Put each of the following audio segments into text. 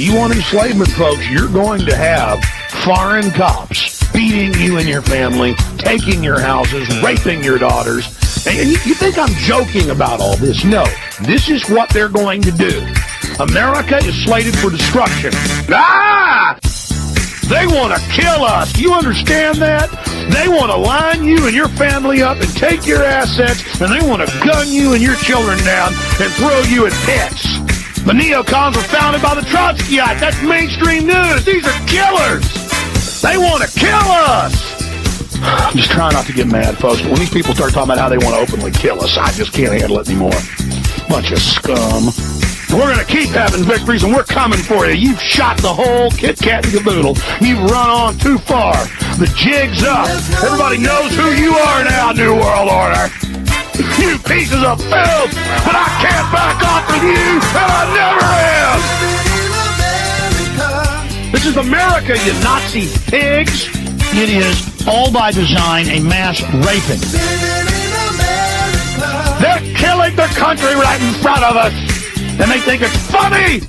you want enslavement, folks, you're going to have foreign cops beating you and your family, taking your houses, raping your daughters. And you think I'm joking about all this? No, this is what they're going to do. America is slated for destruction. Ah! They want to kill us. Do you understand that? They want to line you and your family up and take your assets, and they want to gun you and your children down and throw you in pits. The neocons were founded by the Trotskyites. That's mainstream news. These are killers. They want to kill us. I'm just trying not to get mad, folks, but when these people start talking about how they want to openly kill us, I just can't handle it anymore. Bunch of scum. We're going to keep having victories, and we're coming for you. You've shot the whole Kit Kat and caboodle. You've run on too far. The jig's up. Everybody knows who you are now, New World Order. You pieces of filth, but I can't back off from you, and I never am. This is America, you Nazi pigs. It is, all by design, a mass raping. They're killing the country right in front of us. And they think it's funny!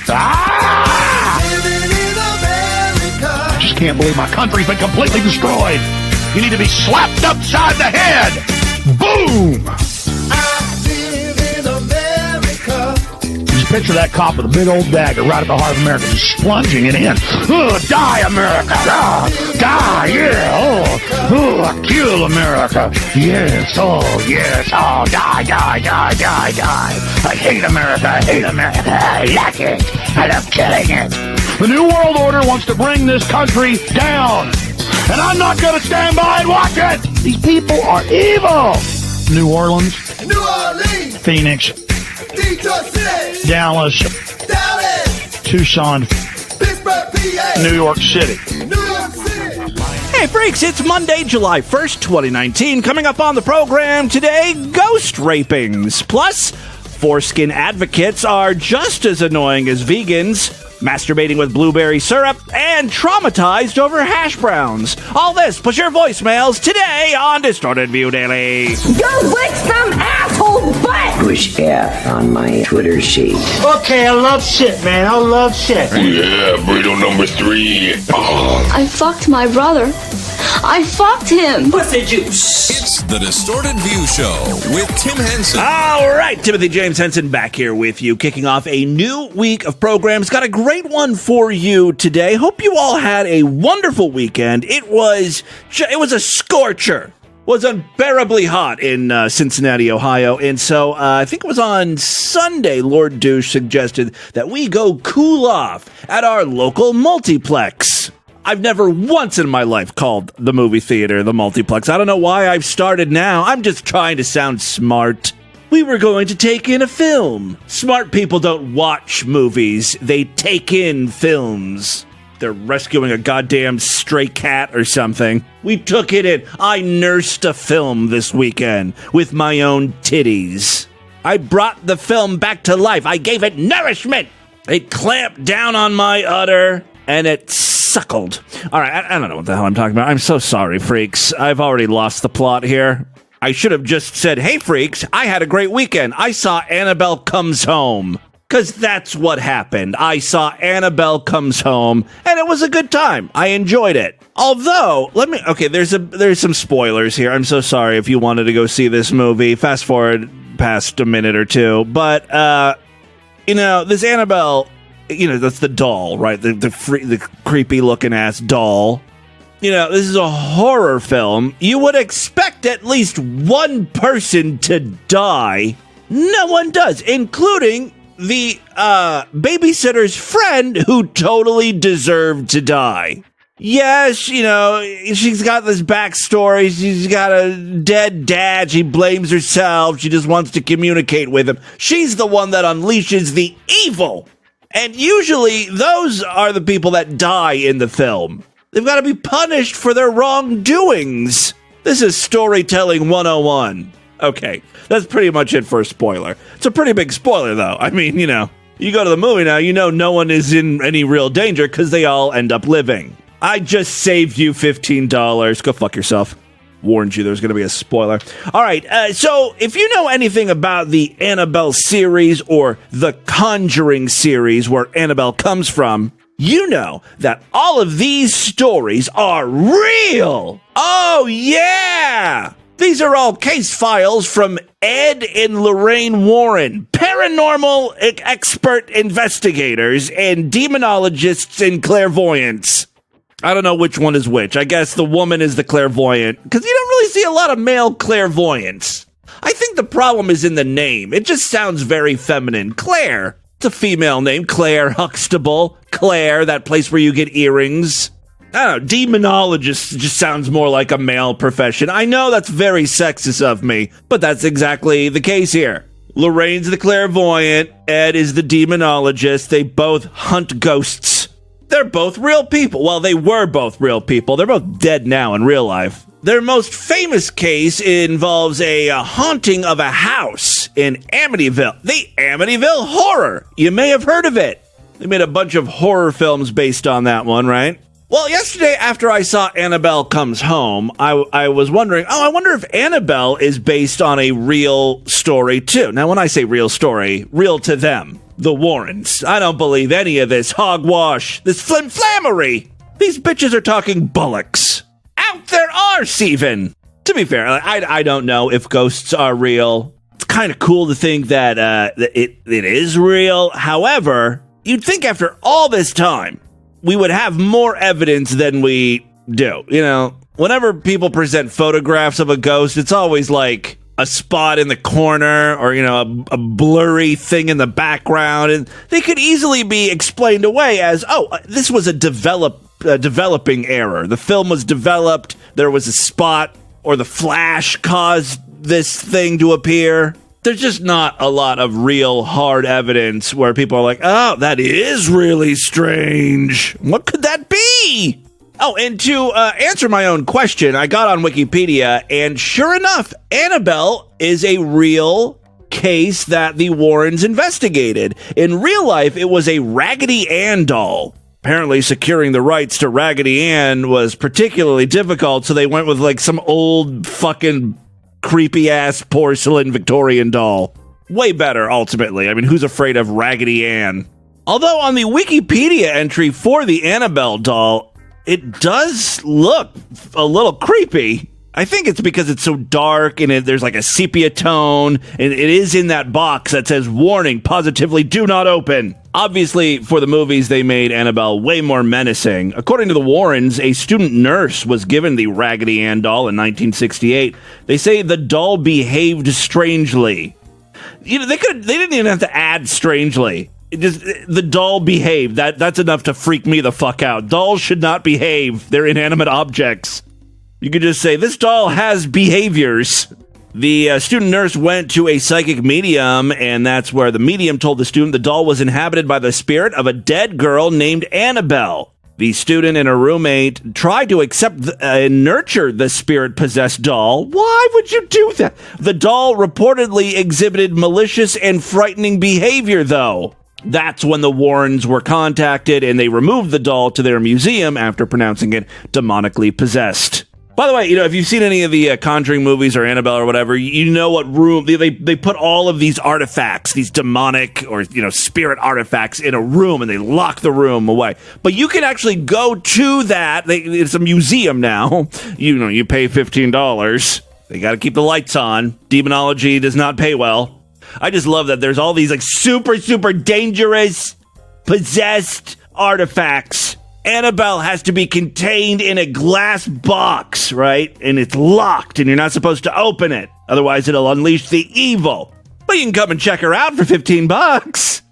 Ah! I just can't believe my country's been completely destroyed. You need to be slapped upside the head. Boom! I live in America. Just picture that cop with a big old dagger right at the heart of America, just plunging it in. Oh, die, America! Ah, die, yeah! Oh, kill America! Yes, oh, die, die, die, die, die! I hate America, I hate America, I like it, I love killing it. The New World Order wants to bring this country down, and I'm not going to stand by and watch it. These people are evil. New Orleans, Phoenix, Detroit City, Dallas, Tucson, Pittsburgh, PA, New York City. Hey freaks, it's Monday, July 1st, 2019. Coming up on the program today, ghost rapings. Plus, foreskin advocates are just as annoying as vegans, masturbating with blueberry syrup, and traumatized over hash browns. All this plus your voicemails today on Distorted View Daily. Go lick some asshole butt! Push F on my Twitter sheet. Okay, I love shit, man. I love shit. Yeah, burrito number 3. I fucked my brother. I fucked him. Pussy juice. It's the Distorted View Show with Tim Henson. All right, Timothy James Henson back here with you, kicking off a new week of programs. Got a great one for you today. Hope you all had a wonderful weekend. It was a scorcher. Was unbearably hot in Cincinnati, Ohio. And so I think it was on Sunday, Lord Douche suggested that we go cool off at our local multiplex. I've never once in my life called the movie theater the multiplex. I don't know why I've started now. I'm just trying to sound smart. We were going to take in a film. Smart people don't watch movies. They take in films. They're rescuing a goddamn stray cat or something. We took it in. I nursed a film this weekend with my own titties. I brought the film back to life. I gave it nourishment. It clamped down on my udder, and it suckled. All right, I don't know what the hell I'm talking about. I'm so sorry, freaks. I've already lost the plot here. I should have just said, hey, freaks, I had a great weekend. I saw Annabelle Comes Home. Because that's what happened. I saw Annabelle Comes Home, and it was a good time. I enjoyed it. Although, there's some spoilers here. I'm so sorry if you wanted to go see this movie. Fast forward past a minute or two. But, this Annabelle, that's the doll, right? The creepy-looking ass doll. This is a horror film. You would expect at least one person to die. No one does, including the babysitter's friend who totally deserved to die. Yes, she's got this backstory. She's got a dead dad. She blames herself. She just wants to communicate with him. She's the one that unleashes the evil. And usually those are the people that die in the film. They've got to be punished for their wrongdoings. This is storytelling 101. Okay, that's pretty much it for a spoiler. It's a pretty big spoiler, though. I mean, you go to the movie now, no one is in any real danger because they all end up living. I just saved you $15. Go fuck yourself. Warned you there's going to be a spoiler. All right, so if you know anything about the Annabelle series or the Conjuring series where Annabelle comes from, you know that all of these stories are real. Oh, yeah! These are all case files from Ed and Lorraine Warren, paranormal expert investigators and demonologists and clairvoyants. I don't know which one is which. I guess the woman is the clairvoyant, because you don't really see a lot of male clairvoyants. I think the problem is in the name. It just sounds very feminine. Claire. It's a female name. Claire Huxtable. Claire, that place where you get earrings. I don't know, demonologist just sounds more like a male profession. I know that's very sexist of me, but that's exactly the case here. Lorraine's the clairvoyant, Ed is the demonologist. They both hunt ghosts. They're both real people. Well, they were both real people. They're both dead now in real life. Their most famous case involves a haunting of a house in Amityville. The Amityville Horror. You may have heard of it. They made a bunch of horror films based on that one, right? Well, yesterday after I saw Annabelle Comes Home, I was wondering, I wonder if Annabelle is based on a real story too. Now, when I say real story, real to them, the Warrens. I don't believe any of this hogwash, this flimflammery. These bitches are talking bullocks. Out there arse even. To be fair, I don't know if ghosts are real. It's kind of cool to think that it is real. However, you'd think after all this time, we would have more evidence than we do. You know, whenever people present photographs of a ghost, it's always like a spot in the corner or, you know, a blurry thing in the background. And they could easily be explained away as, this was a developing error. The film was developed. There was a spot or the flash caused this thing to appear. There's just not a lot of real hard evidence where people are like, oh, that is really strange. What could that be? Oh, and to answer my own question, I got on Wikipedia, and sure enough, Annabelle is a real case that the Warrens investigated. In real life, it was a Raggedy Ann doll. Apparently, securing the rights to Raggedy Ann was particularly difficult, so they went with like some old fucking creepy-ass porcelain Victorian doll. Way better, ultimately. I mean, who's afraid of Raggedy Ann? Although on the Wikipedia entry for the Annabelle doll, it does look a little creepy. I think it's because it's so dark and there's like a sepia tone, and it is in that box that says, warning, positively do not open. Obviously, for the movies, they made Annabelle way more menacing. According to the Warrens, a student nurse was given the Raggedy Ann doll in 1968. They say the doll behaved strangely. You know, they didn't even have to add strangely. The doll behaved. That's enough to freak me the fuck out. Dolls should not behave. They're inanimate objects. You could just say, this doll has behaviors. The student nurse went to a psychic medium, and that's where the medium told the student the doll was inhabited by the spirit of a dead girl named Annabelle. The student and her roommate tried to accept and nurture the spirit-possessed doll. Why would you do that? The doll reportedly exhibited malicious and frightening behavior, though. That's when the Warrens were contacted, and they removed the doll to their museum after pronouncing it demonically possessed. By the way, you know, if you've seen any of the Conjuring movies or Annabelle or whatever, you know what room they put all of these artifacts, these demonic or, you know, spirit artifacts in a room, and they lock the room away. But you can actually go to that. It's a museum now. You know, you pay $15. They got to keep the lights on. Demonology does not pay well. I just love that there's all these like super, super dangerous, possessed artifacts. Annabelle has to be contained in a glass box, right? And it's locked, and you're not supposed to open it. Otherwise, it'll unleash the evil. But you can come and check her out for $15.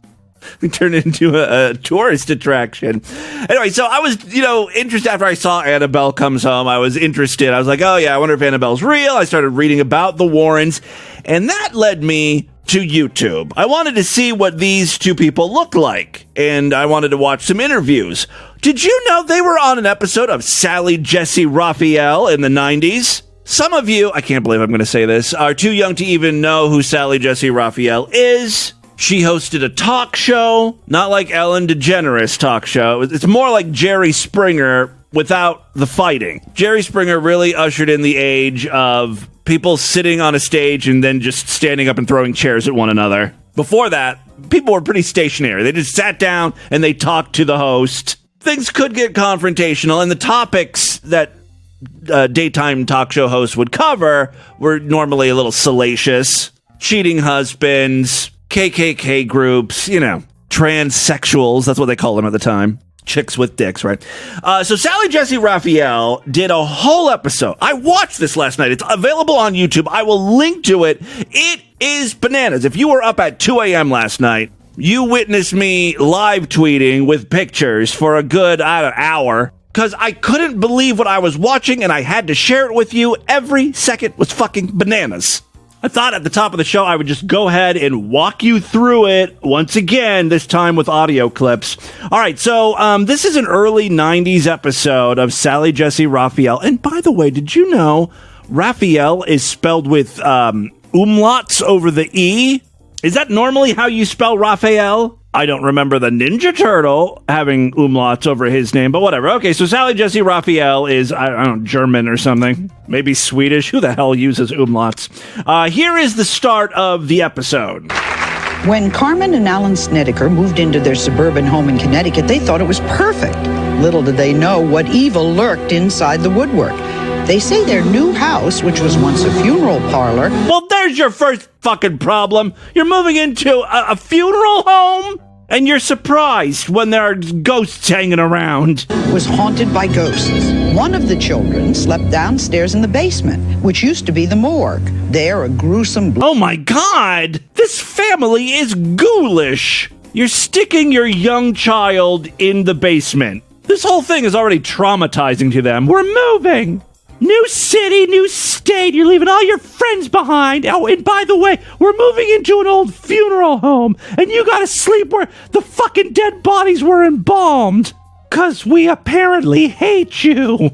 We turn it into a tourist attraction. Anyway, so I was, you know, interested after I saw Annabelle Comes Home. I was interested. I was like, oh, yeah, I wonder if Annabelle's real. I started reading about the Warrens, and that led me to YouTube. I wanted to see what these two people look like, and I wanted to watch some interviews. Did you know they were on an episode of Sally, Jessy, Raphael in the 90s? Some of you, I can't believe I'm going to say this, are too young to even know who Sally, Jessy, Raphael is. She hosted a talk show, not like Ellen DeGeneres talk show. It's more like Jerry Springer without the fighting. Jerry Springer really ushered in the age of people sitting on a stage and then just standing up and throwing chairs at one another. Before that, people were pretty stationary. They just sat down and they talked to the host. Things could get confrontational, and the topics that daytime talk show hosts would cover were normally a little salacious. Cheating husbands, KKK groups, transsexuals, that's what they called them at the time. Chicks with dicks, right? So Sally, Jessy, Raphael did a whole episode. I watched this last night. It's available on YouTube. I will link to it. It is bananas. If you were up at 2 a.m. last night, you witnessed me live tweeting with pictures for a good, hour, because I couldn't believe what I was watching, and I had to share it with you. Every second was fucking bananas. I thought at the top of the show I would just go ahead and walk you through it once again, this time with audio clips. All right, so this is an early 90s episode of Sally, Jessy, Raphael. And by the way, did you know Raphael is spelled with umlauts over the E? Is that normally how you spell Raphael? I don't remember the Ninja Turtle having umlauts over his name, but whatever. Okay, so Sally, Jessy, Raphael is, I don't know, German or something. Maybe Swedish. Who the hell uses umlauts? Here is the start of the episode. When Carmen and Alan Snedeker moved into their suburban home in Connecticut, they thought it was perfect. Little did they know what evil lurked inside the woodwork. They say their new house, which was once a funeral parlor... Well, there's your first fucking problem. You're moving into a funeral home, and you're surprised when there are ghosts hanging around. ...was haunted by ghosts. One of the children slept downstairs in the basement, which used to be the morgue. There, a gruesome... Oh my God! This family is ghoulish! You're sticking your young child in the basement. This whole thing is already traumatizing to them. We're moving! New city, new state, you're leaving all your friends behind. Oh, and by the way, we're moving into an old funeral home, and you gotta sleep where the fucking dead bodies were embalmed. 'Cause we apparently hate you.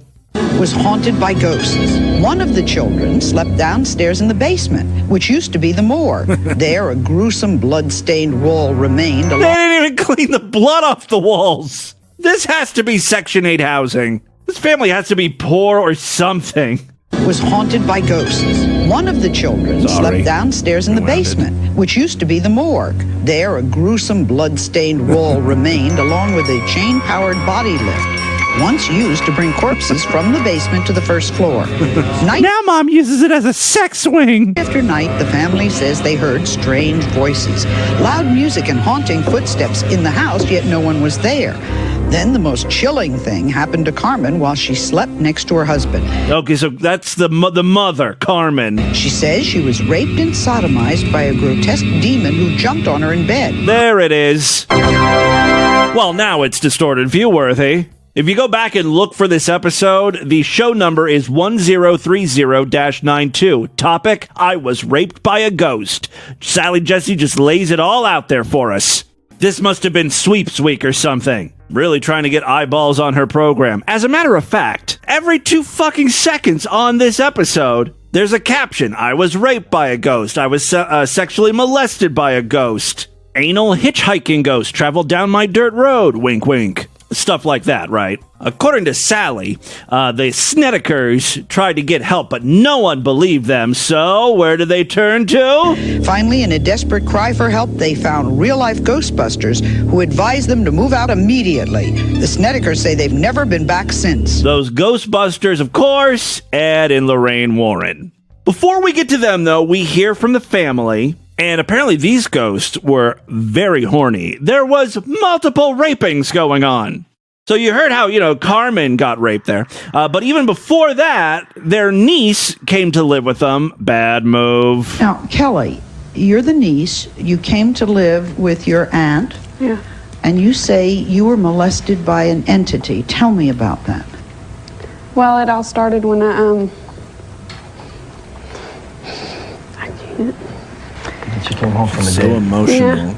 Was haunted by ghosts. One of the children slept downstairs in the basement, which used to be the morgue. There, a gruesome blood-stained wall remained. They didn't even clean the blood off the walls. This has to be Section 8 housing. This family has to be poor or something. Was haunted by ghosts. One of the children slept downstairs in the basement, which used to be the morgue. There, a gruesome blood-stained wall remained, along with a chain-powered body lift, once used to bring corpses from the basement to the first floor. Now Mom uses it as a sex swing. After night, the family says they heard strange voices, loud music and haunting footsteps in the house, yet no one was there. Then the most chilling thing happened to Carmen while she slept next to her husband. Okay, so that's the mother, Carmen. She says she was raped and sodomized by a grotesque demon who jumped on her in bed. There it is. Well, now it's distorted view-worthy. If you go back and look for this episode, the show number is 1030-92. Topic, I was raped by a ghost. Sally Jessy just lays it all out there for us. This must have been sweeps week or something. Really trying to get eyeballs on her program. As a matter of fact, every 2 fucking seconds on this episode, there's a caption. I was raped by a ghost. I was sexually molested by a ghost. Anal hitchhiking ghost traveled down my dirt road. Wink, wink. Stuff like that, right? According to Sally, the Snedekers tried to get help, but no one believed them. So, where did they turn to? Finally, in a desperate cry for help, they found real-life Ghostbusters who advised them to move out immediately. The Snedekers say they've never been back since. Those Ghostbusters, of course, Ed and Lorraine Warren. Before we get to them, though, we hear from the family. And apparently these ghosts were very horny. There was multiple rapings going on. So you heard how, Carmen got raped there. But even before that, their niece came to live with them. Bad move. Now, Kelly, you're the niece. You came to live with your aunt. Yeah. And you say you were molested by an entity. Tell me about that. Well, it all started when I can't. She came home from a So date. emotional. Yeah.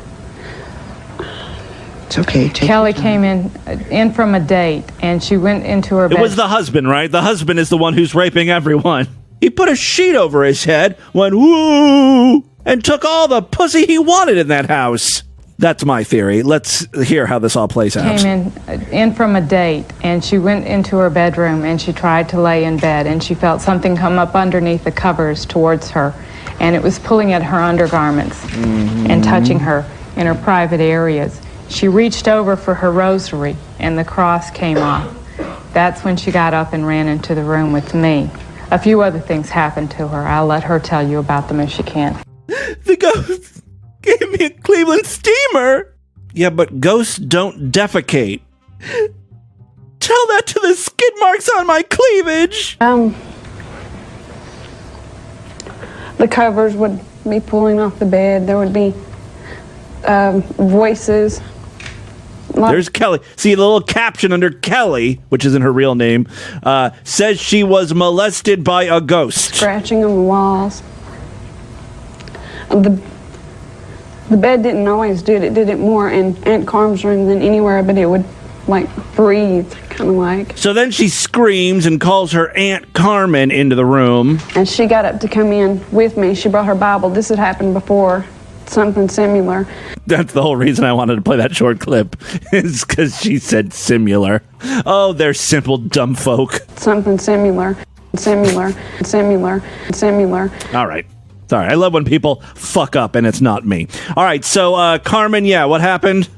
It's okay. Kelly came in from a date, and she went into her bed. It was the husband, right? The husband is the one who's raping everyone. He put a sheet over his head, went woo, and took all the pussy he wanted in that house. That's my theory. Let's hear how this all plays out. Came in from a date, and she went into her bedroom, and she tried to lay in bed, and she felt something come up underneath the covers towards her, and it was pulling at her undergarments and touching her in her private areas. She reached over for her rosary, and the cross came off. That's when she got up and ran into the room with me. A few other things happened to her. I'll let her tell you about them if she can. The ghost gave me a Cleveland steamer. Yeah, but ghosts don't defecate. Tell that to the skid marks on my cleavage. The covers would be pulling off the bed. There would be voices. There's Kelly. See, the little caption under Kelly, which isn't her real name, says she was molested by a ghost. Scratching on the walls. The bed didn't always do it. It did it more in Aunt Carm's room than anywhere, but it would, like, breathe, kind of like. So then she screams and calls her Aunt Carmen into the room. And she got up to come in with me. She brought her Bible. This had happened before. Something similar. That's the whole reason I wanted to play that short clip, is because she said similar. Oh, they're simple dumb folk. Something similar. Similar. All right. Sorry, I love when people fuck up and it's not me. All right, so Carmen, yeah, what happened?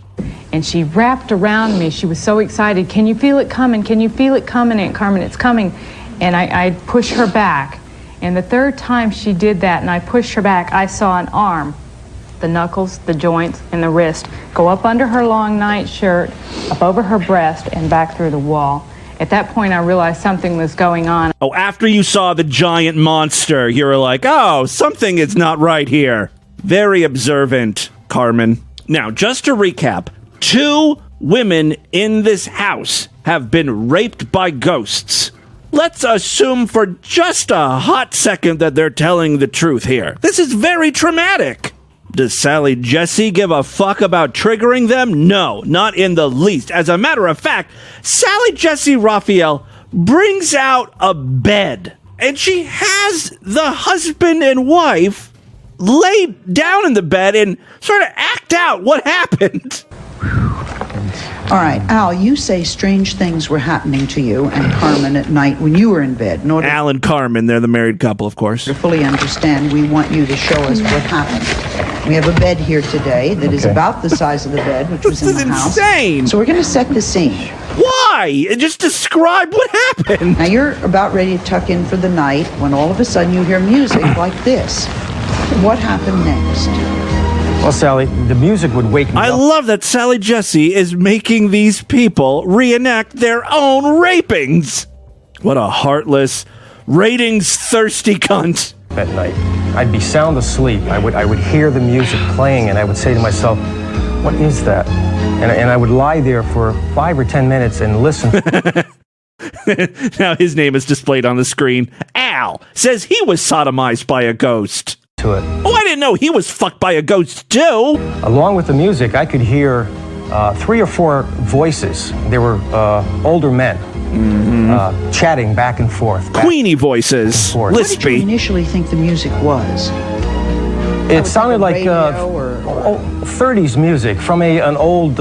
And she wrapped around me. She was so excited. Can you feel it coming? Can you feel it coming, Aunt Carmen? It's coming. And I pushed her back. And the third time she did that and I pushed her back, I saw an arm, the knuckles, the joints, and the wrist go up under her long nightshirt, up over her breast, and back through the wall. At that point, I realized something was going on. Oh, after you saw the giant monster, you were like, oh, something is not right here. Very observant, Carmen. Now, just to recap, 2 women in this house have been raped by ghosts. Let's assume for just a hot second that they're telling the truth here. This is very traumatic. Does Sally Jessy give a fuck about triggering them? No, not in the least. As a matter of fact, Sally Jessy Raphael brings out a bed, and she has the husband and wife lay down in the bed and sort of act out what happened. All right, Al, you say strange things were happening to you and Carmen at night when you were in bed. In order Al and Carmen, they're the married couple, of course. To fully understand, we want you to show us what happened. We have a bed here today that is about the size of the bed, which was in the house. This is insane. So we're going to set the scene. Why? Just describe what happened. Now you're about ready to tuck in for the night when all of a sudden you hear music like this. What happened next? Well, Sally, the music would wake me up. I love that Sally Jessy is making these people reenact their own rapings. What a heartless, ratings-thirsty cunt. At night, I'd be sound asleep. I would hear the music playing, and I would say to myself, what is that? And I would lie there for 5 or 10 minutes and listen. Now his name is displayed on the screen. Al says he was sodomized by a ghost. To it. Oh, I didn't know he was fucked by a ghost, too. Along with the music, I could hear 3 or 4 voices. They were older men chatting back and forth. Queenie voices. What did you initially think the music was? It sounded like 30s music from an old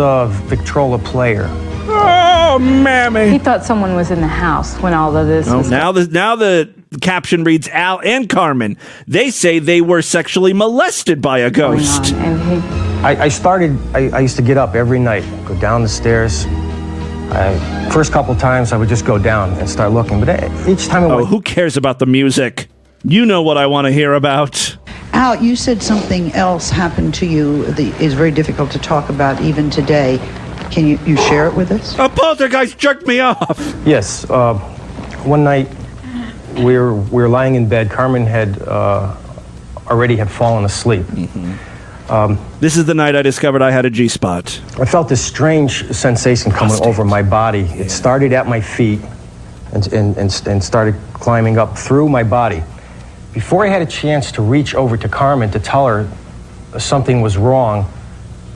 Victrola player. Oh, mammy. He thought someone was in the house when all of this was... Now the caption reads Al and Carmen. They say they were sexually molested by a ghost. I used to get up every night, go down the stairs. First couple times I would just go down and start looking, but each time who cares about the music? You know what I want to hear about. Al, you said something else happened to you that is very difficult to talk about even today. Can you share it with us? A poltergeist jerked me off. Yes. One night we were lying in bed. Carmen had already fallen asleep. This is the night I discovered I had a G-spot. I felt this strange sensation coming over my body. Yeah. It started at my feet and started climbing up through my body. Before I had a chance to reach over to Carmen to tell her something was wrong,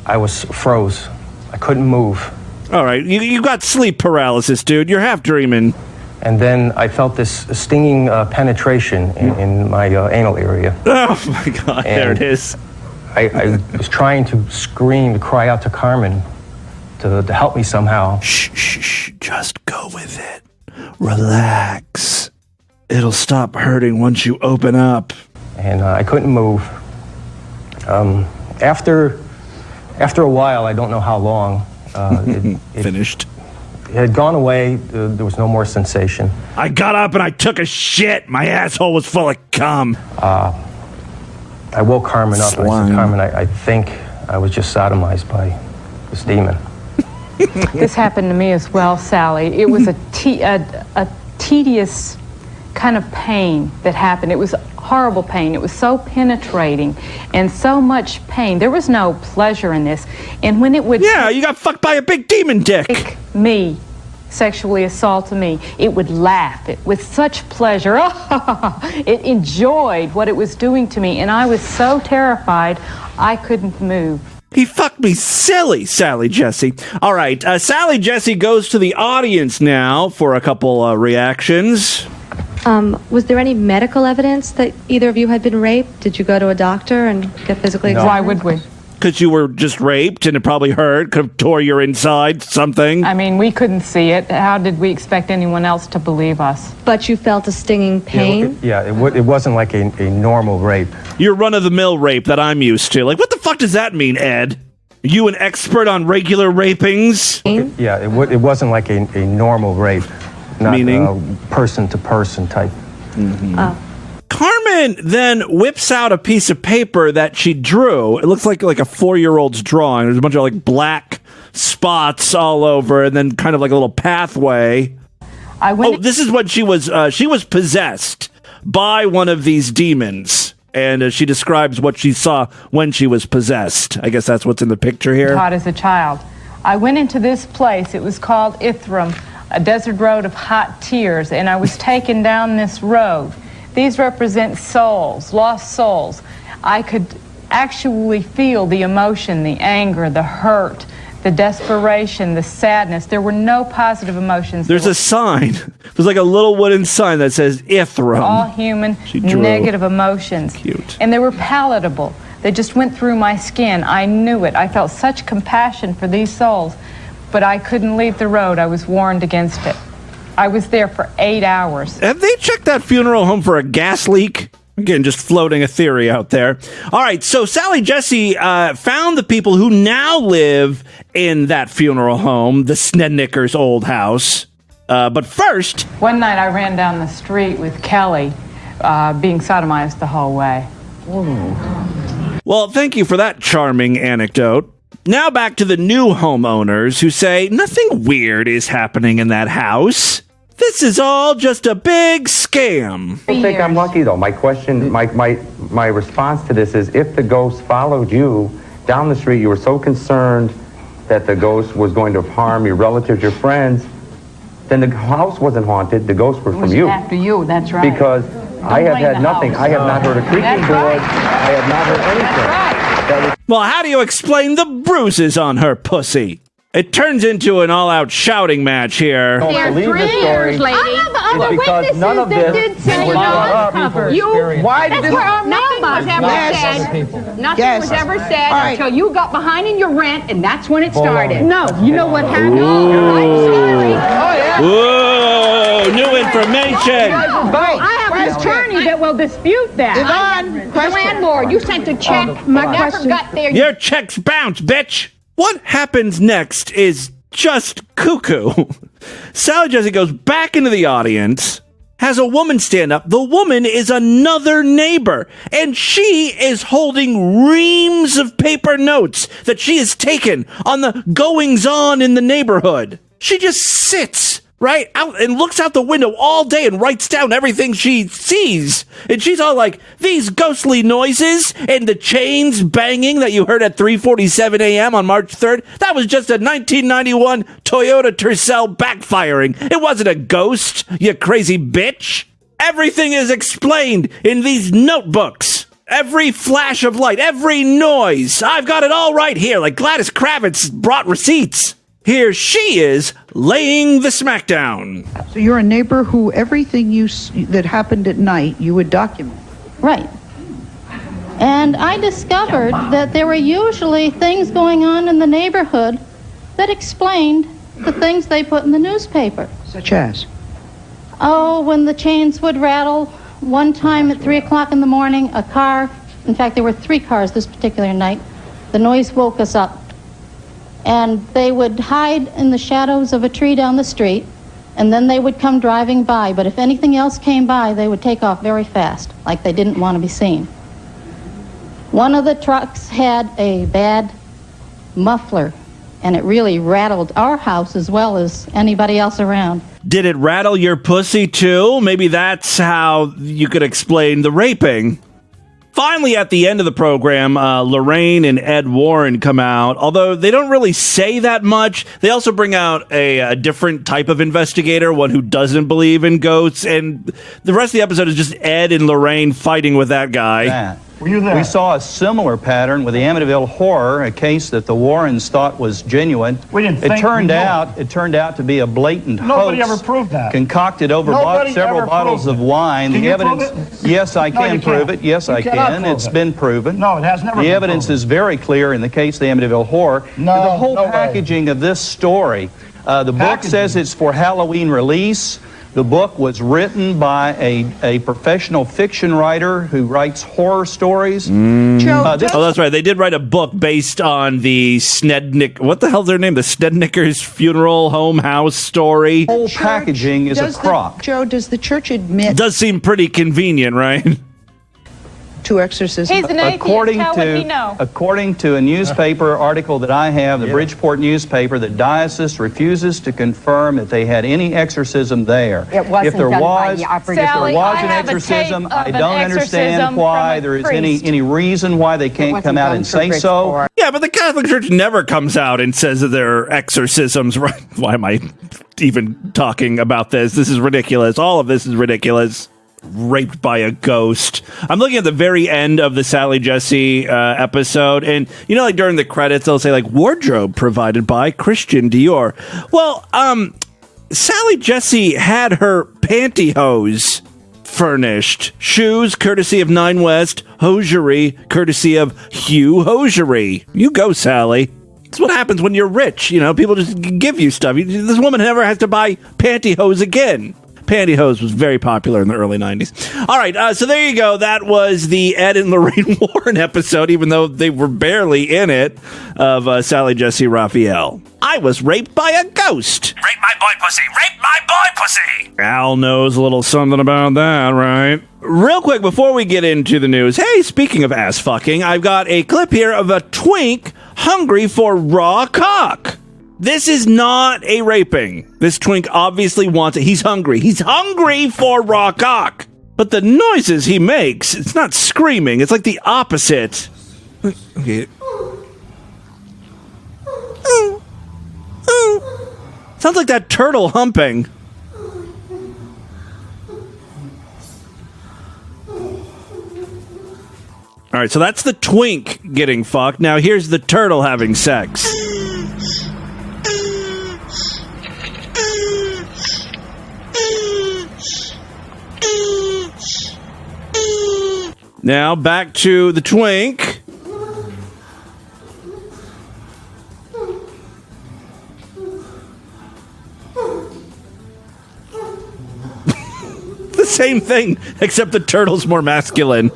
I was froze. I couldn't move. All right, you got sleep paralysis, dude. You're half dreaming. And then I felt this stinging penetration in my anal area. Oh, my God. And there it is. I was trying to scream, to cry out to Carmen to help me somehow. Shh. Just go with it. Relax. It'll stop hurting once you open up. And I couldn't move. After a while, I don't know how long, it finished. It had gone away. There was no more sensation. I got up and I took a shit. My asshole was full of cum. I woke Carmen up and I said, Carmen, I think I was just sodomized by this demon. This happened to me as well, Sally. It was a tedious kind of pain that happened. It was horrible pain. It was so penetrating and so much pain. There was no pleasure in this. And when it would... Yeah, you got fucked by a big demon dick. Me, sexually assault me, it would laugh with such pleasure. It enjoyed what it was doing to me, and I was so terrified I couldn't move. He fucked me silly, Sally Jessy. All right, Sally Jessy goes to the audience now for a couple reactions. Was there any medical evidence that either of you had been raped? Did you go to a doctor and get physically examined? Why would we? Because you were just raped and it probably hurt, could have tore your inside, something. I mean, we couldn't see it. How did we expect anyone else to believe us? But you felt a stinging pain? It wasn't like a normal rape. Your run-of-the-mill rape that I'm used to. Like, what the fuck does that mean, Ed? Are you an expert on regular rapings? It wasn't like a normal rape. Not, meaning? Person-to-person type. Mm-hmm. Carmen then whips out a piece of paper that she drew. It looks like a 4-year-old's drawing. There's a bunch of like black spots all over, and then kind of like a little pathway. This is when she was possessed by one of these demons, and she describes what she saw when she was possessed. I guess that's what's in the picture here. Taught as a child. I went into this place. It was called Ithram, a desert road of hot tears, and I was taken down this road. These represent souls, lost souls. I could actually feel the emotion, the anger, the hurt, the desperation, the sadness. There were no positive emotions. There's a sign. There's like a little wooden sign that says Ithram. All human negative emotions. Cute. And they were palatable. They just went through my skin. I knew it. I felt such compassion for these souls. But I couldn't leave the road. I was warned against it. I was there for 8 hours. Have they checked that funeral home for a gas leak? Again, just floating a theory out there. All right, so Sally Jessy found the people who now live in that funeral home, the Snednickers' old house. But first... One night I ran down the street with Kelly, being sodomized the whole way. Ooh. Well, thank you for that charming anecdote. Now back to the new homeowners who say nothing weird is happening in that house. This is all just a big scam. I don't think I'm lucky, though. My question, my response to this is, if the ghost followed you down the street, you were so concerned that the ghost was going to harm your relatives, your friends, then the house wasn't haunted. The ghosts were from you. After you, that's right. Because I have had nothing. I have not heard a creaking board. I have not heard anything. Well, how do you explain the bruises on her pussy? It turns into an all-out shouting match here. They're fringe, lady. It's because none of this was brought up. Why did this? Nothing was ever said. Nothing was ever said until you got behind in your rent, and that's when it started. No, you know what happened? Whoa, new information. I have an attorney that will dispute that. The landlord, you sent a check. Never got there. Your check's bounced, bitch. What happens next is just cuckoo. Sally Jessy goes back into the audience, has a woman stand up. The woman is another neighbor, and she is holding reams of paper notes that she has taken on the goings-on in the neighborhood. She just sits right out and looks out the window all day and writes down everything she sees. And she's all like, these ghostly noises and the chains banging that you heard at 3:47 a.m. on March 3rd, that was just a 1991 Toyota Tercel backfiring. It wasn't a ghost, you crazy bitch. Everything is explained in these notebooks. Every flash of light, every noise. I've got it all right here, like Gladys Kravitz brought receipts. Here she is, laying the smackdown. So you're a neighbor who everything that happened at night, you would document. Right. And I discovered that there were usually things going on in the neighborhood that explained the things they put in the newspaper. Such as? Oh, when the chains would rattle. One time at 3 o'clock in the morning, a car, in fact, there were 3 cars this particular night, the noise woke us up. And they would hide in the shadows of a tree down the street, and then they would come driving by. But if anything else came by, they would take off very fast, like they didn't want to be seen. One of the trucks had a bad muffler, and it really rattled our house as well as anybody else around. Did it rattle your pussy too? Maybe that's how you could explain the raping. Finally, at the end of the program, Lorraine and Ed Warren come out. Although they don't really say that much, they also bring out a different type of investigator, one who doesn't believe in ghosts. And the rest of the episode is just Ed and Lorraine fighting with that guy. Were you there? We saw a similar pattern with the Amityville Horror, a case that the Warrens thought was genuine. We didn't think it turned out to be a blatant Nobody hoax. ever proved that. Concocted over several bottles of wine. Can the you evidence. prove it? Yes, I can you prove can't. it. Yes, You I cannot can. prove It's it. been proven. No, it has never The been evidence proven. is very clear in the case of the Amityville Horror. No, the whole no way. packaging of this story. The book says it's for Halloween release. The book was written by a professional fiction writer who writes horror stories. Oh, that's right. They did write a book based on the Snednick... What the hell's their name? The Snednickers funeral home house story. The whole packaging is a crock. Joe, does the church admit Does seem pretty convenient, right? to exorcism? He's an atheist. How would he know? According to a newspaper article that I have, the Bridgeport newspaper, the diocese refuses to confirm that they had any exorcism there. It wasn't if there done by was, the if there operative Sally, was I an have a exorcism, tape I of an don't understand exorcism why from a there is priest. any reason why they can't come out and say so. Yeah, but the Catholic Church never comes out and says that there are exorcisms. Right? Why am I even talking about this? This is ridiculous. All of this is ridiculous. Raped by a ghost. I'm looking at the very end of the Sally Jessy episode, and you know, like during the credits, they'll say like wardrobe provided by Christian Dior. Well, Sally Jessy had her pantyhose furnished. Shoes courtesy of Nine West. Hosiery courtesy of Hugh Hosiery. You go, Sally. That's what happens when you're rich. You know, people just give you stuff. This woman never has to buy pantyhose again. Pantyhose was very popular in the early 90s. All right, so there you go. That was the Ed and Lorraine Warren episode, even though they were barely in it, of Sally Jessy Raphael. I was raped by a ghost. Rape my boy pussy! Rape my boy pussy! Al knows a little something about that, right? Real quick, before we get into the news, hey, speaking of ass fucking, I've got a clip here of a twink hungry for raw cock. This is not a raping. This twink obviously wants it. He's hungry. He's hungry for raw cock. But the noises he makes, it's not screaming. It's like the opposite. Okay. Sounds like that turtle humping. All right, so that's the twink getting fucked. Now here's the turtle having sex. Now, back to the twink. The same thing, except the turtle's more masculine.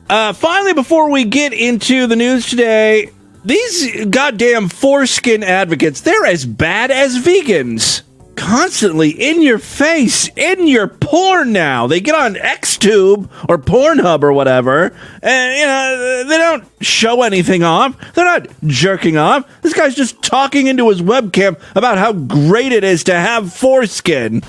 Finally, before we get into the news today, these goddamn foreskin advocates, they're as bad as vegans. Constantly in your face, in your porn now. They get on XTube or Pornhub or whatever, and, you know, they don't show anything off. They're not jerking off. This guy's just talking into his webcam about how great it is to have foreskin.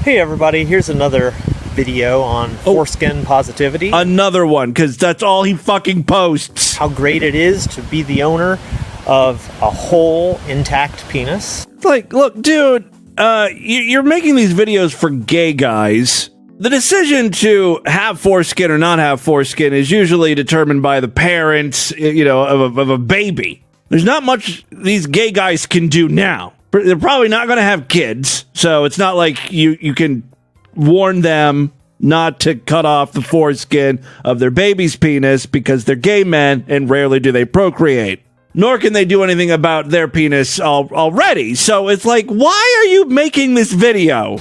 Hey, everybody. Here's another video on foreskin positivity. Another one, because that's all he fucking posts. How great it is to be the owner of a whole intact penis. Like, look, dude, you're making these videos for gay guys. The decision to have foreskin or not have foreskin is usually determined by the parents, you know, of a baby. There's not much these gay guys can do now. They're probably not going to have kids, so it's not like you can warn them not to cut off the foreskin of their baby's penis because they're gay men and rarely do they procreate. Nor can they do anything about their penis already. So it's like, why are you making this video?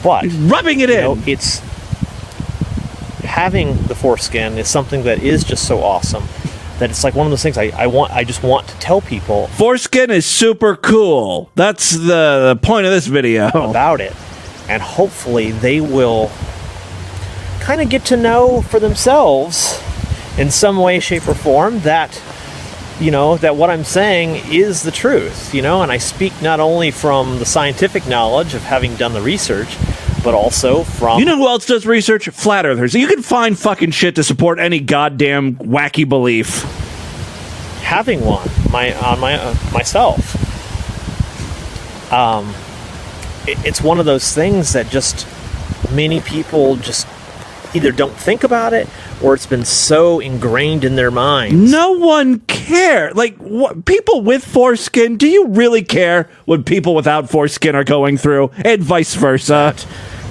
But rubbing it in. It's having the foreskin is something that is just so awesome that it's like one of those things I just want to tell people. Foreskin is super cool. That's the point of this video. About it. And hopefully they will kind of get to know for themselves in some way, shape, or form that, that what I'm saying is the truth, and I speak not only from the scientific knowledge of having done the research, but also from... You know who else does research? Flat Earthers. You can find fucking shit to support any goddamn wacky belief. Having one myself. It's one of those things that just many people just either don't think about it or it's been so ingrained in their minds. No one cares. Like, people with foreskin, do you really care what people without foreskin are going through? And vice versa.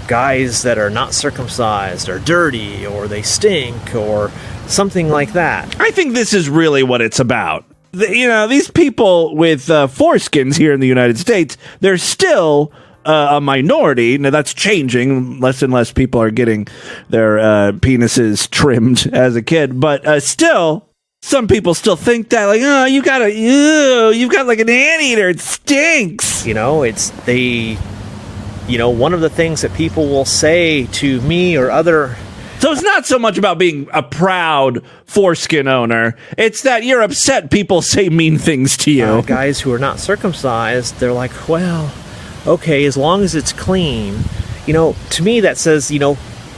Guys that are not circumcised are dirty or they stink or something like that. I think this is really what it's about. These people with foreskins here in the United States, they're still... a minority. Now that's changing. Less and less people are getting their penises trimmed as a kid, but still, some people still think that, like, oh, you've got like an anteater. It stinks. One of the things that people will say to me or other. So it's not so much about being a proud foreskin owner. It's that you're upset people say mean things to you. Guys who are not circumcised, they're like, well, okay, as long as it's clean, to me that says,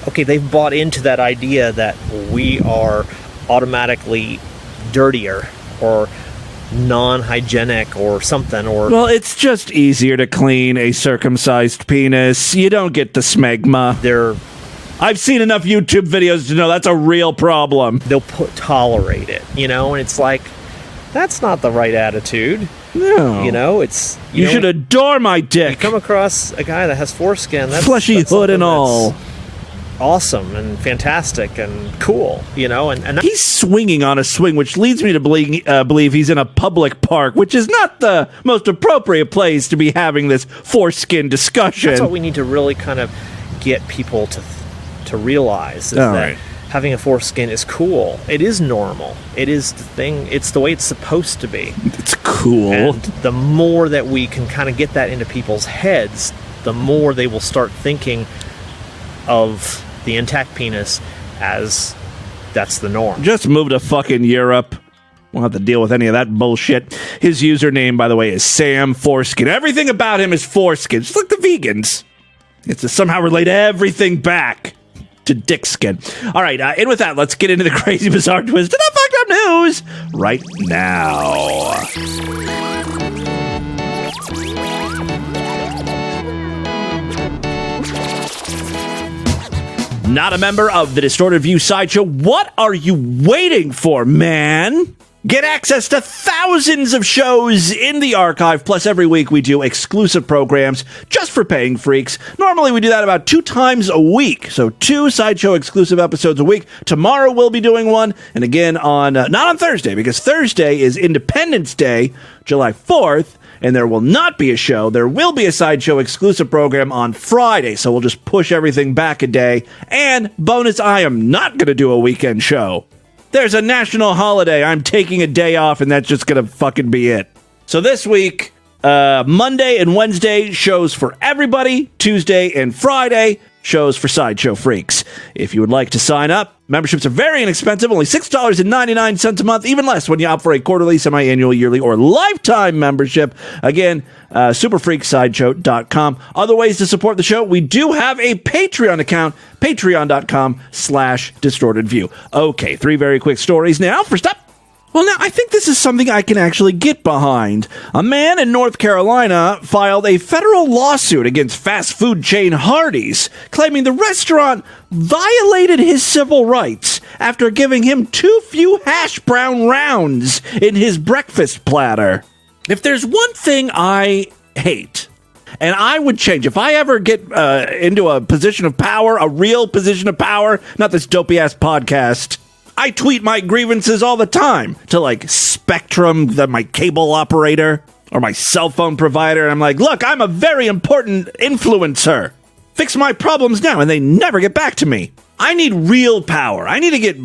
okay, they've bought into that idea that we are automatically dirtier or non-hygienic or something. Well, it's just easier to clean a circumcised penis. You don't get the smegma. I've seen enough YouTube videos to know that's a real problem. They'll tolerate it, and it's like, that's not the right attitude. No. You should adore my dick. You come across a guy that has foreskin, that's fleshy hood and all. Awesome and fantastic and cool, and he's swinging on a swing, which leads me to believe he's in a public park, which is not the most appropriate place to be having this foreskin discussion. That's what we need to really kind of get people to realize is that having a foreskin is cool. It is normal. It is the thing. It's the way it's supposed to be. It's cool. And the more that we can kind of get that into people's heads, the more they will start thinking of the intact penis as that's the norm. Just move to fucking Europe. Won't have to deal with any of that bullshit. His username, by the way, is Sam Foreskin. Everything about him is foreskin. Just like the vegans. It's to somehow relate everything back to dick skin. All right, and with that, let's get into the crazy, bizarre twist of the fucked up news right now. Not a member of the Distorted View Sideshow? What are you waiting for, man? Get access to thousands of shows in the archive, plus every week we do exclusive programs just for paying freaks. Normally we do that about 2 times a week, so 2 Sideshow exclusive episodes a week. Tomorrow we'll be doing one, and again on, not on Thursday, because Thursday is Independence Day, July 4th, and there will not be a show. There will be a Sideshow exclusive program on Friday, so we'll just push everything back a day. And bonus, I am not going to do a weekend show. There's a national holiday. I'm taking a day off, and that's just going to fucking be it. So this week, Monday and Wednesday, shows for everybody. Tuesday and Friday, shows for Sideshow freaks. If you would like to sign up, memberships are very inexpensive, only $6.99 a month, even less when you opt for a quarterly, semi-annual, yearly, or lifetime membership. Again, superfreaksideshow.com. Other ways to support the show, we do have a Patreon account, patreon.com/distortedview. Okay, 3 very quick stories now. First up, well, now, I think this is something I can actually get behind. A man in North Carolina filed a federal lawsuit against fast food chain Hardee's, claiming the restaurant violated his civil rights after giving him too few hash brown rounds in his breakfast platter. If there's one thing I hate, And I would change. If I ever get into a position of power, a real position of power, not this dopey-ass podcast, I tweet my grievances all the time to, like, Spectrum, my cable operator, or my cell phone provider. And I'm like, look, I'm a very important influencer. Fix my problems now. And they never get back to me. I need real power. I need to get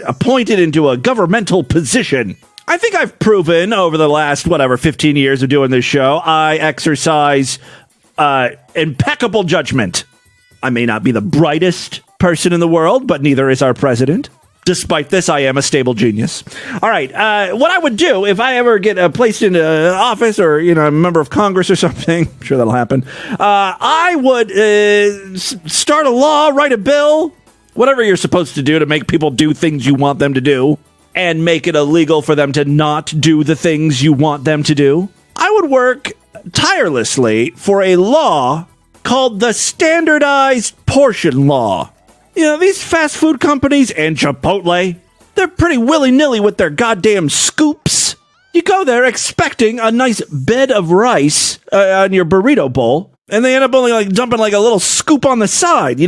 appointed into a governmental position. I think I've proven over the last, 15 years of doing this show, I exercise impeccable judgment. I may not be the brightest person in the world, but neither is our president. Despite this, I am a stable genius. All right, what I would do if I ever get placed into office or, a member of Congress or something, I'm sure that'll happen, I would start a law, write a bill, whatever you're supposed to do to make people do things you want them to do, and make it illegal for them to not do the things you want them to do. I would work tirelessly for a law called the Standardized Portion Law. These fast food companies and Chipotle, they're pretty willy-nilly with their goddamn scoops. You go there expecting a nice bed of rice on your burrito bowl, and they end up only dumping a little scoop on the side,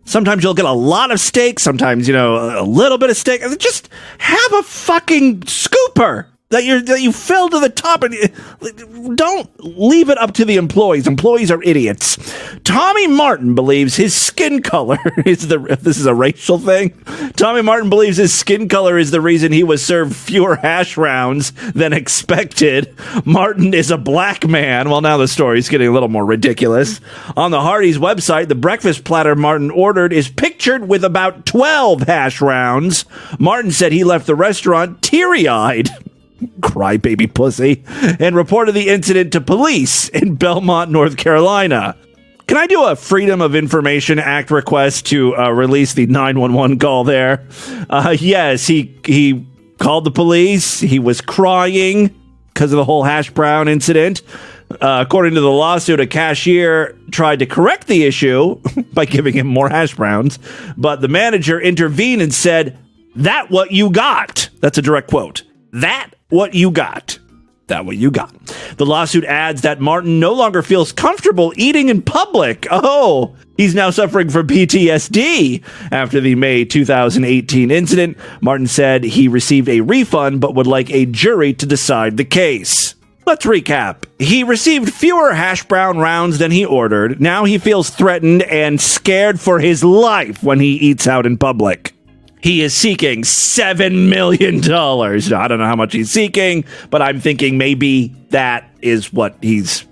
Sometimes you'll get a lot of steak, sometimes, a little bit of steak. Just have a fucking scooper that you fill to the top, and don't leave it up to the employees. Employees are idiots. Tommy Martin believes his skin color is this is a racial thing. Tommy Martin believes his skin color is the reason he was served fewer hash rounds than expected. Martin is a black man. Well, now the story's getting a little more ridiculous. On the Hardee's website, the breakfast platter Martin ordered is pictured with about 12 hash rounds. Martin said he left the restaurant teary-eyed. Crybaby pussy, and reported the incident to police in Belmont, North Carolina. Can I do a Freedom of Information Act request to release the 911 call there? Yes, he called the police. He was crying because of the whole hash brown incident. According to the lawsuit, a cashier tried to correct the issue by giving him more hash browns, but the manager intervened and said, "That what you got." That's a direct quote. That what you got. That what you got. The lawsuit adds that Martin no longer feels comfortable eating in public. Oh, he's now suffering from PTSD. After the May 2018 incident, Martin said he received a refund but would like a jury to decide the case. Let's recap. He received fewer hash brown rounds than he ordered. Now he feels threatened and scared for his life when he eats out in public. He is seeking $7 million. Now, I don't know how much he's seeking, but I'm thinking maybe that is what he's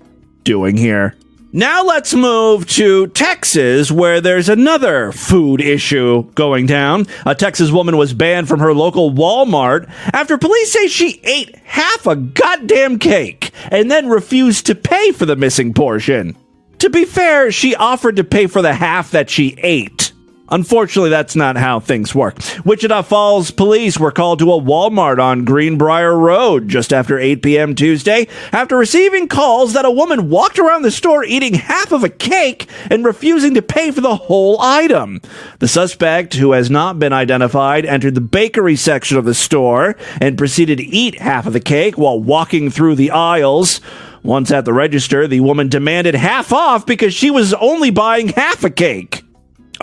doing here. Now let's move to Texas, where there's another food issue going down. A Texas woman was banned from her local Walmart after police say she ate half a goddamn cake and then refused to pay for the missing portion. To be fair, she offered to pay for the half that she ate. Unfortunately, that's not how things work. Wichita Falls police were called to a Walmart on Greenbrier Road just after 8 p.m. Tuesday after receiving calls that a woman walked around the store eating half of a cake and refusing to pay for the whole item. The suspect, who has not been identified, entered the bakery section of the store and proceeded to eat half of the cake while walking through the aisles. Once at the register, the woman demanded half off because she was only buying half a cake.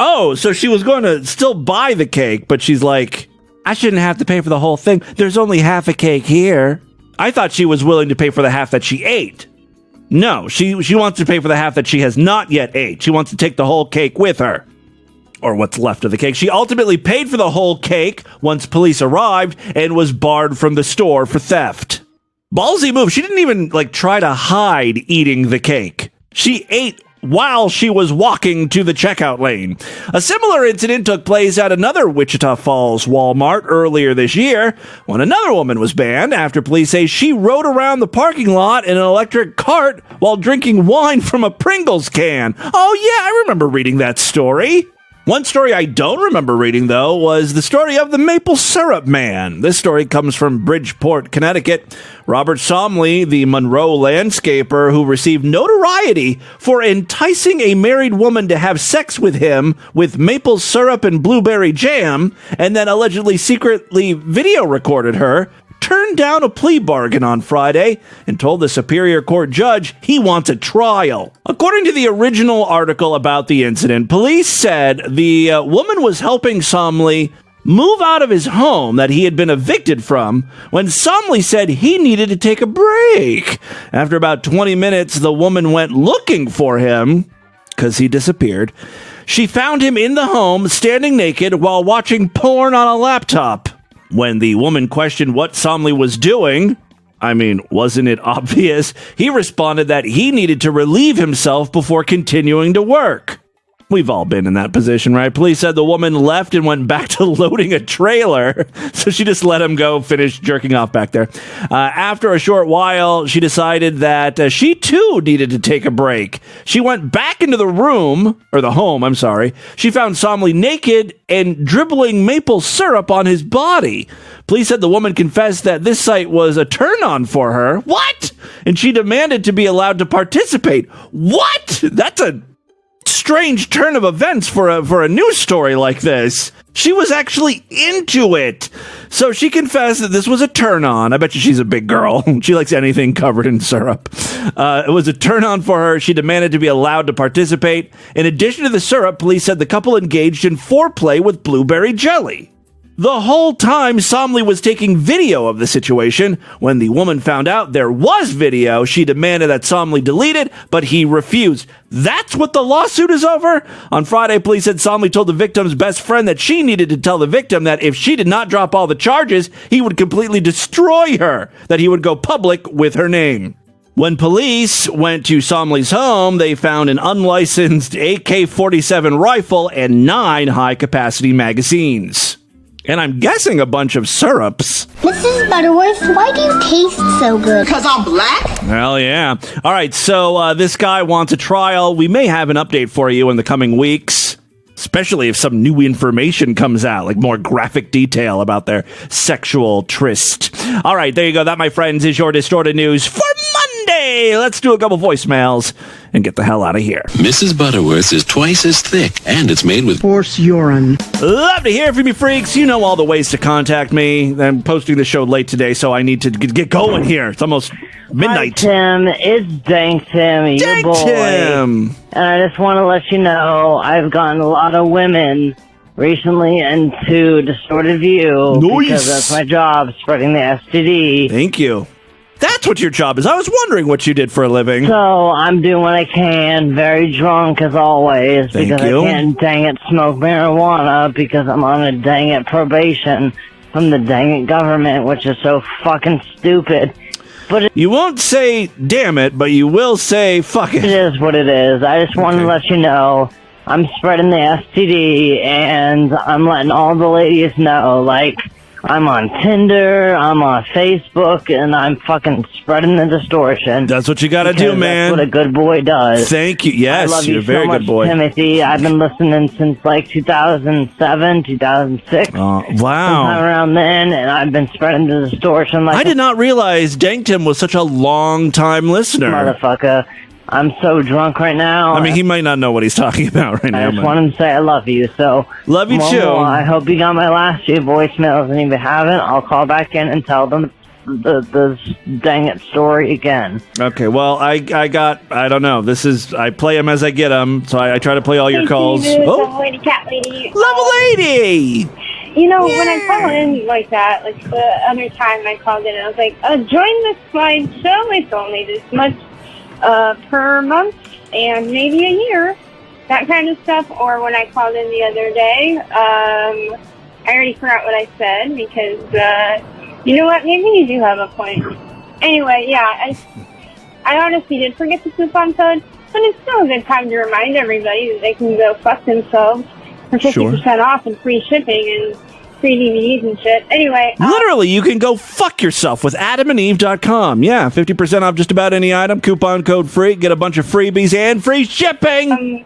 Oh, so she was going to still buy the cake, but she's like, I shouldn't have to pay for the whole thing. There's only half a cake here. I thought she was willing to pay for the half that she ate. No, she wants to pay for the half that she has not yet ate. She wants to take the whole cake with her. Or what's left of the cake. She ultimately paid for the whole cake once police arrived and was barred from the store for theft. Ballsy move. She didn't even try to hide eating the cake. She ate while she was walking to the checkout lane. A similar incident took place at another Wichita Falls Walmart earlier this year when another woman was banned after police say she rode around the parking lot in an electric cart while drinking wine from a Pringles can. Oh yeah, I remember reading that story. One story I don't remember reading, though, was the story of the maple syrup man. This story comes from Bridgeport, Connecticut. Robert Somley, the Monroe landscaper who received notoriety for enticing a married woman to have sex with him with maple syrup and blueberry jam, and then allegedly secretly video recorded her, turned down a plea bargain on Friday and told the Superior Court judge he wants a trial. According to the original article about the incident, police said the woman was helping Somley move out of his home that he had been evicted from when Somley said he needed to take a break. After about 20 minutes, the woman went looking for him because he disappeared. She found him in the home, standing naked while watching porn on a laptop. When the woman questioned what Somley was doing, wasn't it obvious? He responded that he needed to relieve himself before continuing to work. We've all been in that position, right? Police said the woman left and went back to loading a trailer, so she just let him go finish jerking off back there. After a short while, she decided that she too needed to take a break. She went back into the home. She found Somley naked and dribbling maple syrup on his body. Police said the woman confessed that this sight was a turn-on for her. What? And she demanded to be allowed to participate. What? That's a strange turn of events for a news story like this. She was actually into it. So she confessed that this was a turn on. I bet you she's a big girl. She likes anything covered in syrup. It was a turn on for her. She demanded to be allowed to participate. In addition to the syrup, police said the couple engaged in foreplay with blueberry jelly. The whole time, Somley was taking video of the situation. When the woman found out there was video, she demanded that Somley delete it, but he refused. That's what the lawsuit is over? On Friday, police said Somley told the victim's best friend that she needed to tell the victim that if she did not drop all the charges, he would completely destroy her, that he would go public with her name. When police went to Somley's home, they found an unlicensed AK-47 rifle and 9 high-capacity magazines. And I'm guessing a bunch of syrups. Mrs. Butterworth, why do you taste so good? Because I'm black? Hell yeah. All right, so this guy wants a trial. We may have an update for you in the coming weeks, especially if some new information comes out, like more graphic detail about their sexual tryst. All right, there you go. That, my friends, is your Distorted News for Monday. Let's do a couple voicemails and get the hell out of here. Mrs. Butterworth is twice as thick, and it's made with horse urine. Love to hear from you, freaks. You know all the ways to contact me. I'm posting the show late today, so I need to get going here. It's almost midnight. Hi, Tim. It's Dank Tim, your boy. Tim. And I just want to let you know I've gotten a lot of women recently into Distorted View. Nice. Because that's my job, spreading the STD. Thank you. That's what your job is. I was wondering what you did for a living. So I'm doing what I can, very drunk as always, because I can't, dang it, smoke marijuana because I'm on a dang it probation from the dang it government, which is so fucking stupid. But you won't say damn it, but you will say fuck it. It is what it is. I just want to let you know I'm spreading the STD, and I'm letting all the ladies know, like, I'm on Tinder, I'm on Facebook, and I'm fucking spreading the distortion. That's what you gotta do, man. That's what a good boy does. Thank you. Yes, I love you're you a very so much, good boy. Timothy. I've been listening since like 2007, 2006. Wow. Sometime around then, and I've been spreading the distortion. Like I did not realize Danktim was such a long-time listener. Motherfucker. I'm so drunk right now. I mean, he might not know what he's talking about right now. I just wanted to say I love you, so... Love you too. I hope you got my last few voicemails, and if you haven't, I'll call back in and tell them the dang it story again. Okay, well, I don't know. I play them as I get them, so I try to play all your calls. Lady cat lady. Level lady! You know, when I call in like that, like the other time I called in, I was like, join the slide show, it's only this much per month and maybe a year, that kind of stuff. Or when I called in the other day, I already forgot what I said because, you know what, maybe you do have a point. Anyway, yeah, I honestly did forget the coupon code, but it's still a good time to remind everybody that they can go fuck themselves for 50% off and free shipping and free DVDs and shit. Anyway. Literally, you can go fuck yourself with adamandeve.com. Yeah, 50% off just about any item. Coupon code free. Get a bunch of freebies and free shipping.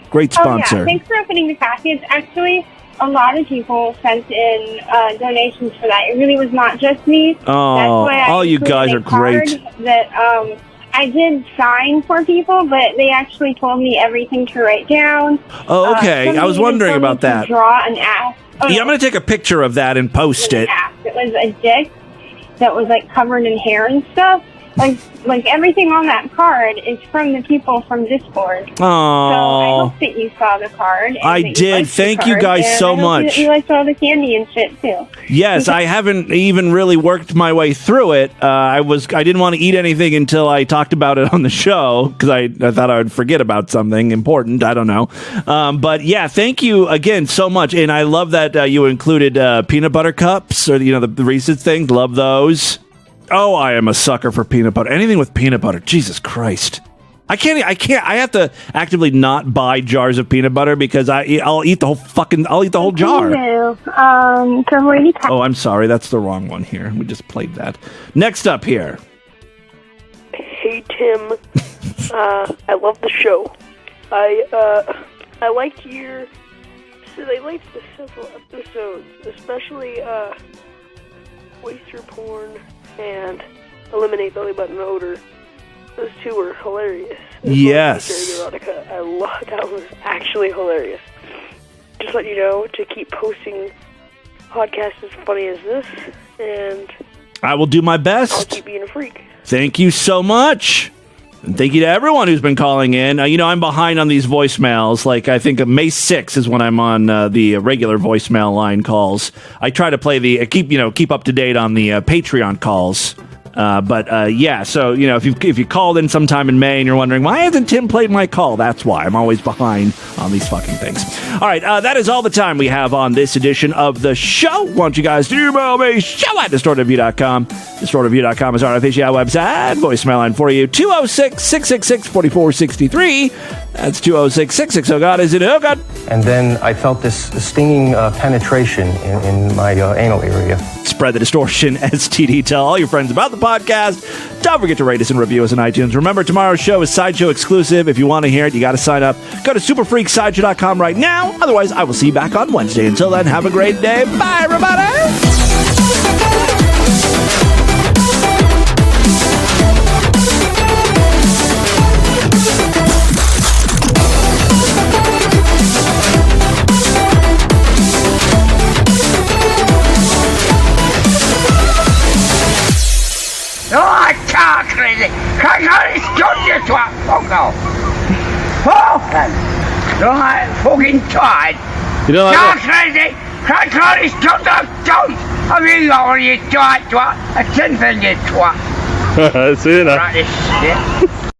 Great sponsor. Oh, yeah. Thanks for opening the package. Actually, a lot of people sent in donations for that. It really was not just me. Oh, all you guys are great. That I did sign for people, but they actually told me everything to write down. Oh, okay. I was wondering about that. Draw an ass. I'm going to take a picture of that and post it. It was a dick that was like covered in hair and stuff. Like everything on that card is from the people from Discord. Aww. So I hope that you saw the card. I did. Thank you guys so much. You liked all the candy and shit too. Yes, I haven't even really worked my way through it. I didn't want to eat anything until I talked about it on the show because I thought I would forget about something important. I don't know. But yeah, thank you again so much. And I love that you included peanut butter cups or the Reese's things. Love those. Oh, I am a sucker for peanut butter. Anything with peanut butter. Jesus Christ. I can't. I have to actively not buy jars of peanut butter because I'll eat the whole jar. Oh, I'm sorry. That's the wrong one here. We just played that. Next up here. Hey, Tim. I love the show. I liked the several episodes, especially Waster Porn and Eliminate Belly Button Odor. Those two were hilarious. Yes. I love that was actually hilarious. Just let you know to keep posting podcasts as funny as this, and I will do my best. I'll keep being a freak. Thank you so much. And thank you to everyone who's been calling in. I'm behind on these voicemails. Like, I think May 6th is when I'm on the regular voicemail line calls. I try to play keep up to date on the Patreon calls. Yeah, so, if you called in sometime in May and you're wondering, why hasn't Tim played my call? That's why. I'm always behind on these fucking things. All right, that is all the time we have on this edition of the show. Why don't you guys email me, show@distortedview.com. Distortedview.com is our official website. Voicemail line for you, 206-666-4463. That's 206-660. God, is it? Oh, God. And then I felt this stinging penetration in my anal area. Spread the distortion, STD. Tell all your friends about the podcast. Don't forget to rate us and review us on iTunes. Remember, tomorrow's show is Sideshow exclusive. If you want to hear it, you got to sign up. Go to superfreaksideshow.com right now. Otherwise, I will see you back on Wednesday. Until then, have a great day. Bye, everybody. Crazy! Oh no! Fucking! Fucking tired! You know what? Crazy! Don't! I mean, you twat! A 10-finger twat! See you now. Right, this shit.